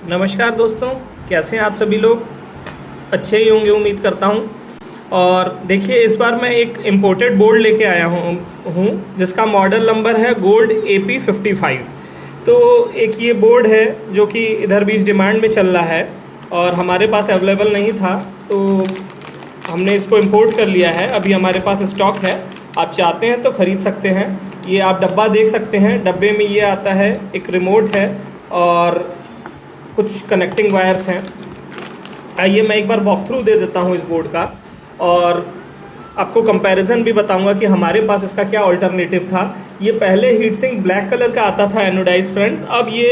नमस्कार दोस्तों, कैसे हैं आप सभी लोग। अच्छे ही होंगे उम्मीद करता हूं। और देखिए, इस बार मैं एक इम्पोर्टेड बोर्ड लेके आया हूं जिसका मॉडल नंबर है गोल्ड AP55। तो एक ये बोर्ड है जो कि इधर बीच डिमांड में चल रहा है और हमारे पास अवेलेबल नहीं था, तो हमने इसको इंपोर्ट कर लिया है। अभी हमारे पास स्टॉक है, आप चाहते हैं तो ख़रीद सकते हैं। ये आप डब्बा देख सकते हैं, डब्बे में ये आता है, एक रिमोट है और कुछ कनेक्टिंग वायर्स हैं। आइए मैं एक बार वॉक थ्रू दे देता हूँ इस बोर्ड का और आपको कंपैरिजन भी बताऊंगा कि हमारे पास इसका क्या अल्टरनेटिव था। ये पहले हीट सिंक ब्लैक कलर का आता था एनोडाइज फ्रेंड्स, अब ये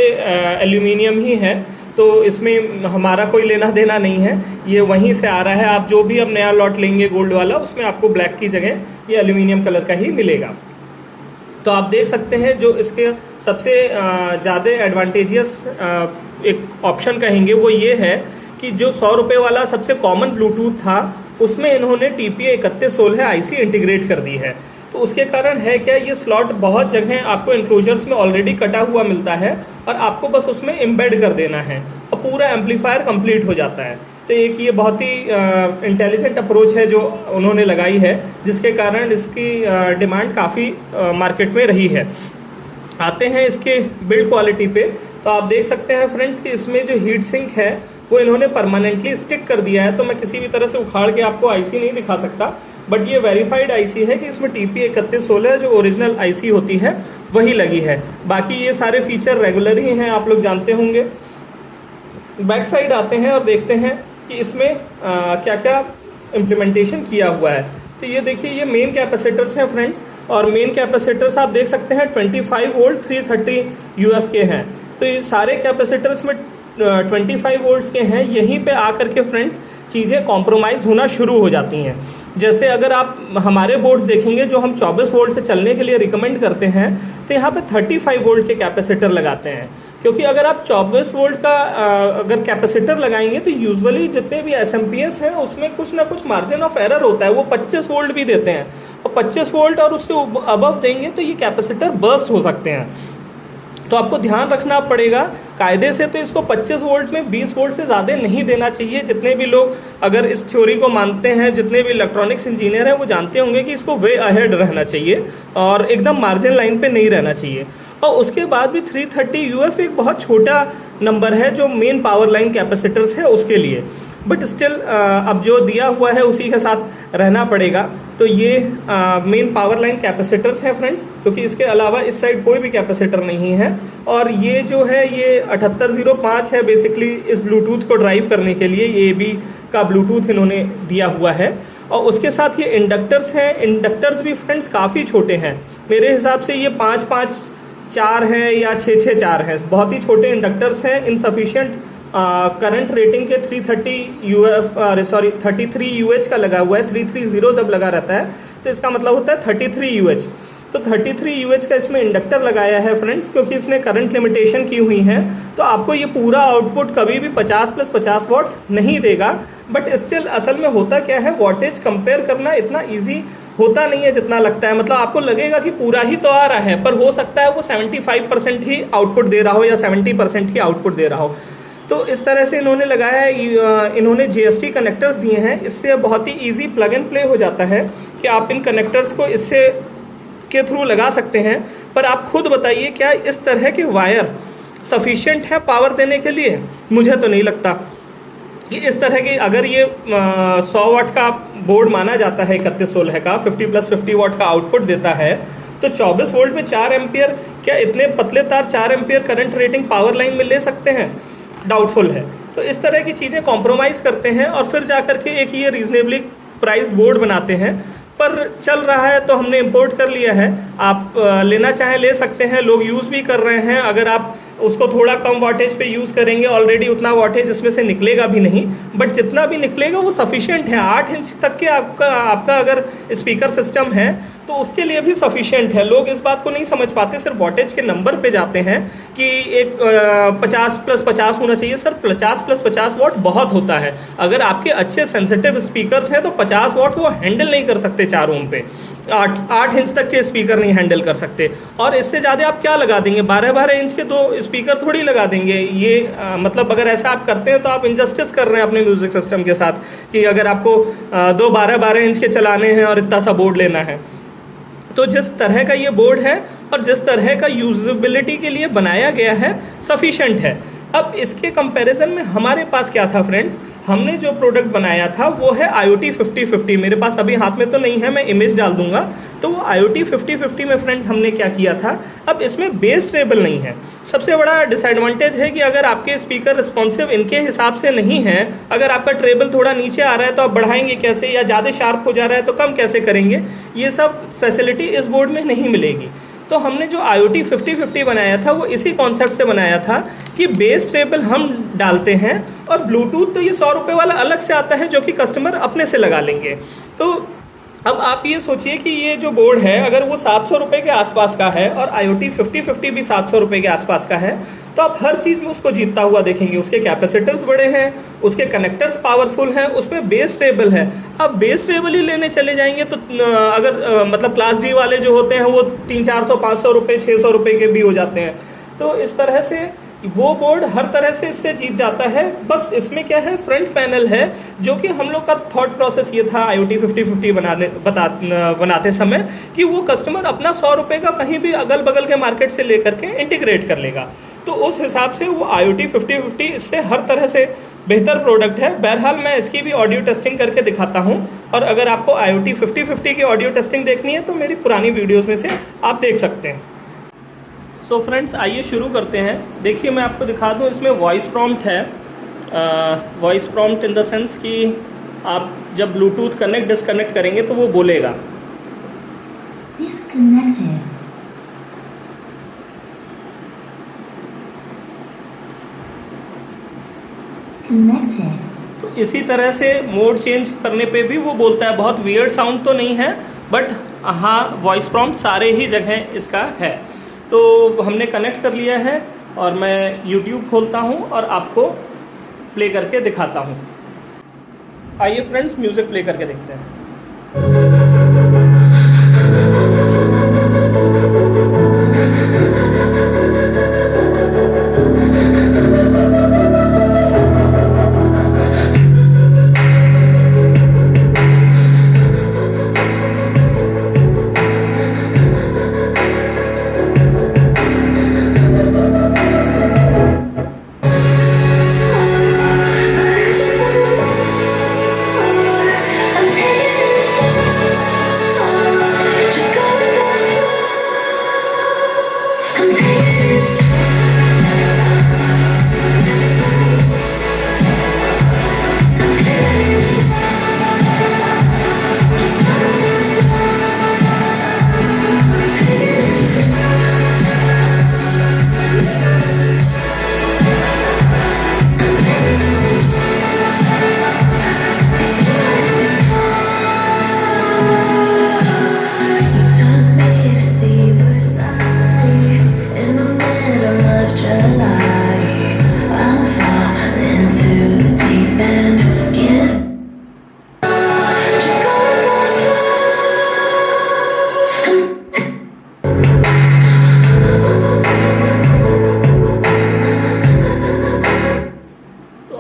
एल्यूमिनियम ही है, तो इसमें हमारा कोई लेना देना नहीं है, ये वहीं से आ रहा है। आप जो भी अब नया लॉट लेंगे गोल्ड वाला, उसमें आपको ब्लैक की जगह ये एल्यूमिनियम कलर का ही मिलेगा। तो आप देख सकते हैं जो इसके सबसे ज़्यादा एडवांटेजियस एक ऑप्शन कहेंगे वो ये है कि जो 100 रुपये वाला सबसे कॉमन ब्लूटूथ था उसमें इन्होंने TPA3116 IC इंटीग्रेट कर दी है। तो उसके कारण है क्या, ये स्लॉट बहुत जगह आपको इंक्लोजर्स में ऑलरेडी कटा हुआ मिलता है और आपको बस उसमें एम्बेड कर देना है और पूरा एम्पलीफायर कंप्लीट हो जाता है। तो एक ये बहुत ही इंटेलिजेंट अप्रोच है जो उन्होंने लगाई है, जिसके कारण इसकी डिमांड काफ़ी मार्केट में रही है। आते हैं इसके बिल्ड क्वालिटी पे, तो आप देख सकते हैं फ्रेंड्स कि इसमें जो हीट सिंक है वो इन्होंने परमानेंटली स्टिक कर दिया है। तो मैं किसी भी तरह से उखाड़ के आपको IC नहीं दिखा सकता, बट ये वेरीफाइड IC है कि इसमें TPA3116 जो ओरिजिनल IC होती है वही लगी है। बाकी ये सारे फीचर रेगुलर ही हैं, आप लोग जानते होंगे। बैक साइड आते हैं और देखते हैं कि इसमें क्या क्या इम्प्लीमेंटेशन किया हुआ है। तो ये देखिए, ये मेन कैपेसिटर्स हैं फ्रेंड्स, और मेन कैपेसिटर्स आप देख सकते हैं 25 वोल्ट 330 UF के हैं। तो ये सारे कैपेसिटर्स में 25 वोल्ट्स के हैं। यहीं पे आकर के फ्रेंड्स चीज़ें कॉम्प्रोमाइज़ होना शुरू हो जाती हैं। जैसे अगर आप हमारे बोर्ड्स देखेंगे जो हम 24 वोल्ट से चलने के लिए रिकमेंड करते हैं, तो यहाँ पे 35 वोल्ट के कैपेसिटर लगाते हैं, क्योंकि अगर आप 24 वोल्ट का अगर कैपेसिटर लगाएंगे तो यूजुअली जितने भी SMPS हैं उसमें कुछ ना कुछ मार्जिन ऑफ एरर होता है। वो 25 वोल्ट भी देते हैं और 25 वोल्ट और उससे अबव देंगे तो ये कैपेसिटर बर्स्ट हो सकते हैं। तो आपको ध्यान रखना पड़ेगा कायदे से, तो इसको 25 वोल्ट में 20 वोल्ट से ज़्यादा नहीं देना चाहिए। जितने भी लोग अगर इस थ्योरी को मानते हैं, जितने भी इलेक्ट्रॉनिक्स इंजीनियर हैं, वो जानते होंगे कि इसको वे अहेड रहना चाहिए और एकदम मार्जिन लाइन पे नहीं रहना चाहिए। और उसके बाद भी 330 UF एक बहुत छोटा नंबर है जो मेन पावर लाइन कैपेसिटर्स है उसके लिए, बट स्टिल अब जो दिया हुआ है उसी के साथ रहना पड़ेगा। तो ये मेन पावर लाइन कैपेसिटर्स हैं फ्रेंड्स, क्योंकि इसके अलावा इस साइड कोई भी कैपेसिटर नहीं है। और ये जो है ये 7805 है बेसिकली इस ब्लूटूथ को ड्राइव करने के लिए, ये AB का ब्लूटूथ इन्होंने दिया हुआ है। और उसके साथ ये इंडक्टर्स हैं। इंडक्टर्स भी फ्रेंड्स काफ़ी छोटे हैं, मेरे हिसाब से ये 5-5 4 हैं या 6-6 4 हैं। बहुत ही छोटे इंडक्टर्स हैं। इनसफिशिएंट करंट रेटिंग के 33 UH का लगा हुआ है। 330 जब लगा रहता है तो इसका मतलब होता है 33 UH। तो 33 UH का इसमें इंडक्टर लगाया है फ्रेंड्स, क्योंकि इसने करंट लिमिटेशन की हुई है। तो आपको ये पूरा आउटपुट कभी भी 50+50 वॉट नहीं देगा, बट स्टिल असल में होता क्या है, वॉटेज कंपेयर करना इतना ईजी होता नहीं है जितना लगता है। मतलब आपको लगेगा कि पूरा ही तो आ रहा है, पर हो सकता है वो 75% ही आउटपुट दे रहा हो या 70% ही आउटपुट दे रहा हो। तो इस तरह से इन्होंने लगाया है। इन्होंने GST कनेक्टर्स दिए हैं, इससे बहुत ही इजी प्लग एंड प्ले हो जाता है कि आप इन कनेक्टर्स को इससे के थ्रू लगा सकते हैं। पर आप खुद बताइए, क्या इस तरह के वायर सफिशिएंट है पावर देने के लिए? मुझे तो नहीं लगता कि इस तरह की, अगर ये 100 वाट का बोर्ड माना जाता है 3116 का, 50+50 वाट का आउटपुट देता है, तो 24 वोल्ट में 4 एम्पियर, क्या इतने पतले तार 4 ampere current rating power line में ले सकते हैं? डाउटफुल है। तो इस तरह की चीज़ें कॉम्प्रोमाइज़ करते हैं और फिर जा कर के एक ये रीजनेबली प्राइस बोर्ड बनाते हैं। पर चल रहा है तो हमने इंपोर्ट कर लिया है। आप लेना चाहें ले सकते हैं, लोग यूज़ भी कर रहे हैं। अगर आप उसको थोड़ा कम वाटेज पे यूज़ करेंगे, ऑलरेडी उतना वाटेज इसमें से निकलेगा भी नहीं, बट जितना भी निकलेगा वो सफिशिएंट है। 8 इंच तक के आपका अगर स्पीकर सिस्टम है तो उसके लिए भी सफिशिएंट है। लोग इस बात को नहीं समझ पाते, सिर्फ वाटेज के नंबर पे जाते हैं कि एक 50+50 होना चाहिए। सर 50+50 वाट बहुत होता है। अगर आपके अच्छे सेंसिटिव स्पीकर्स हैं तो 50 वाट वो हैंडल नहीं कर सकते 4 ओम पे। 8 इंच तक के स्पीकर नहीं हैंडल कर सकते। और इससे ज़्यादा आप क्या लगा देंगे, 12-12 इंच के तो स्पीकर थोड़ी लगा देंगे। ये मतलब अगर ऐसा आप करते हैं तो आप इंजस्टिस कर रहे हैं अपने म्यूज़िक सिस्टम के साथ, कि अगर आपको दो 12-12 इंच के चलाने हैं और इतना सा बोर्ड लेना है। तो जिस तरह का ये बोर्ड है और जिस तरह का यूजेबिलिटी के लिए बनाया गया है, सफिशेंट है। अब इसके कंपैरिजन में हमारे पास क्या था फ्रेंड्स, हमने जो प्रोडक्ट बनाया था वो है IoT 5050। मेरे पास अभी हाथ में तो नहीं है, मैं इमेज डाल दूंगा। तो वो IoT 5050 में फ्रेंड्स हमने क्या किया था, अब इसमें बेस ट्रेबल नहीं है। सबसे बड़ा डिसएडवांटेज है कि अगर आपके स्पीकर रिस्पॉन्सिव इनके हिसाब से नहीं है, अगर आपका ट्रेबल थोड़ा नीचे आ रहा है तो आप बढ़ाएंगे कैसे, या ज़्यादा शार्प हो जा रहा है तो कम कैसे करेंगे, ये सब फैसिलिटी इस बोर्ड में नहीं मिलेगी। तो हमने जो IoT 5050 बनाया था वो इसी कॉन्सेप्ट से बनाया था कि बेस ट्रेबल हम डालते हैं, और ब्लूटूथ तो ये 100 रुपये वाला अलग से आता है जो कि कस्टमर अपने से लगा लेंगे। तो अब आप ये सोचिए कि ये जो बोर्ड है अगर वो 700 रुपये के आसपास का है और IoT 5050 भी 700 रुपये के आसपास का है, तो आप हर चीज़ में उसको जीतता हुआ देखेंगे। उसके कैपेसिटर्स बड़े हैं, उसके कनेक्टर्स पावरफुल हैं, उसमें बेस ट्रेबल है। अब बेस ट्रेबल ही लेने चले जाएंगे तो अगर मतलब क्लास डी वाले जो होते हैं वो 300-400-500 रुपये 600 रुपये के भी हो जाते हैं। तो इस तरह से वो बोर्ड हर तरह से इससे जीत जाता है। बस इसमें क्या है, फ्रंट पैनल है, जो कि हम लोग का थॉट प्रोसेस ये था IoT 5050 बनाते समय कि वो कस्टमर अपना 100 रुपये का कहीं भी अगल बगल के मार्केट से लेकर के इंटीग्रेट कर लेगा। तो उस हिसाब से वो IoT 5050 इससे हर तरह से बेहतर प्रोडक्ट है। बहरहाल मैं इसकी भी ऑडियो टेस्टिंग करके दिखाता हूँ, और अगर आपको IoT 5050 की ऑडियो टेस्टिंग देखनी है तो मेरी पुरानी वीडियोज़ में से आप देख सकते हैं। सो फ्रेंड्स, आइए शुरू करते हैं। देखिए मैं आपको दिखा दूं, इसमें वॉइस प्रॉम्प्ट है। Voice prompt in the sense कि आप जब ब्लूटूथ कनेक्ट डिसकनेक्ट करेंगे तो वो बोलेगा। तो इसी तरह से मोड चेंज करने पे भी वो बोलता है। बहुत वियर्ड साउंड तो नहीं है, बट हाँ वॉइस प्रॉम्प्ट सारे ही जगह इसका है। तो हमने कनेक्ट कर लिया है और मैं YouTube खोलता हूँ और आपको प्ले करके दिखाता हूँ। आइए फ्रेंड्स, म्यूज़िक प्ले करके देखते हैं।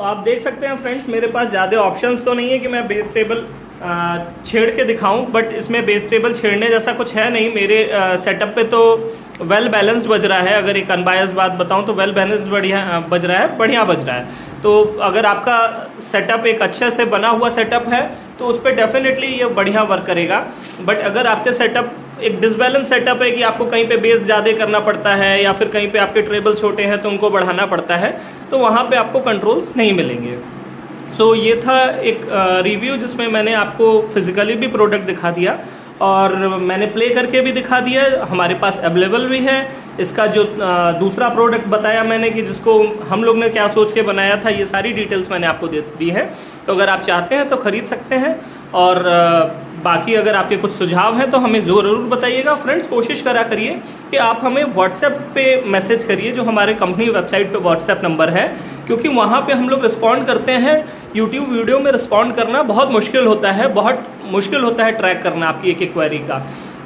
आप देख सकते हैं फ्रेंड्स, मेरे पास ज़्यादा ऑप्शंस तो नहीं है कि मैं बेस ट्रेबल छेड़ के दिखाऊं, बट इसमें बेस ट्रेबल छेड़ने जैसा कुछ है नहीं। मेरे सेटअप पे तो वेल बैलेंस्ड बज रहा है। अगर एक अनबायस्ड बात बताऊं तो वेल बैलेंस्ड बढ़िया बज रहा है। तो अगर आपका सेटअप एक अच्छे से बना हुआ सेटअप है तो उस पर डेफिनेटली ये बढ़िया वर्क करेगा। बट अगर आपके सेटअप एक डिसबैलेंस सेटअप है कि आपको कहीं पे बेस ज़्यादा करना पड़ता है या फिर कहीं पे आपके ट्रेबल छोटे हैं तो उनको बढ़ाना पड़ता है, तो वहाँ पे आपको कंट्रोल्स नहीं मिलेंगे। सो ये था एक रिव्यू जिसमें मैंने आपको फिजिकली भी प्रोडक्ट दिखा दिया और मैंने प्ले करके भी दिखा दिया। हमारे पास अवेलेबल भी है। इसका जो दूसरा प्रोडक्ट बताया मैंने कि जिसको हम लोग ने क्या सोच के बनाया था, ये सारी डिटेल्स मैंने आपको दे दी है। तो अगर आप चाहते हैं तो ख़रीद सकते हैं। और बाकी अगर आपके कुछ सुझाव हैं तो हमें ज़रूर बताइएगा। फ्रेंड्स, कोशिश करा करिए कि आप हमें व्हाट्सएप पे मैसेज करिए, जो हमारे कंपनी वेबसाइट पे व्हाट्सएप नंबर है, क्योंकि वहाँ पे हम लोग रिस्पॉन्ड करते हैं यूट्यूब वीडियो में रिस्पॉन्ड करना बहुत मुश्किल होता है, बहुत मुश्किल होता है ट्रैक करना आपकी एक एक क्वेरी का।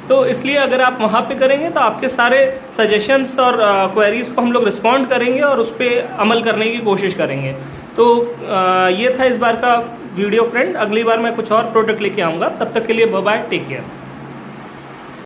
तो इसलिए अगर आप वहाँ पे करेंगे तो आपके सारे सजेशंस और क्वेरीज़ को हम लोग रिस्पॉन्ड करेंगे और उस पर अमल करने की कोशिश करेंगे। तो ये था इस बार का वीडियो फ्रेंड। अगली बार मैं कुछ और प्रोडक्ट लेके आऊँगा, तब तक के लिए बाय बाय, टेक केयर।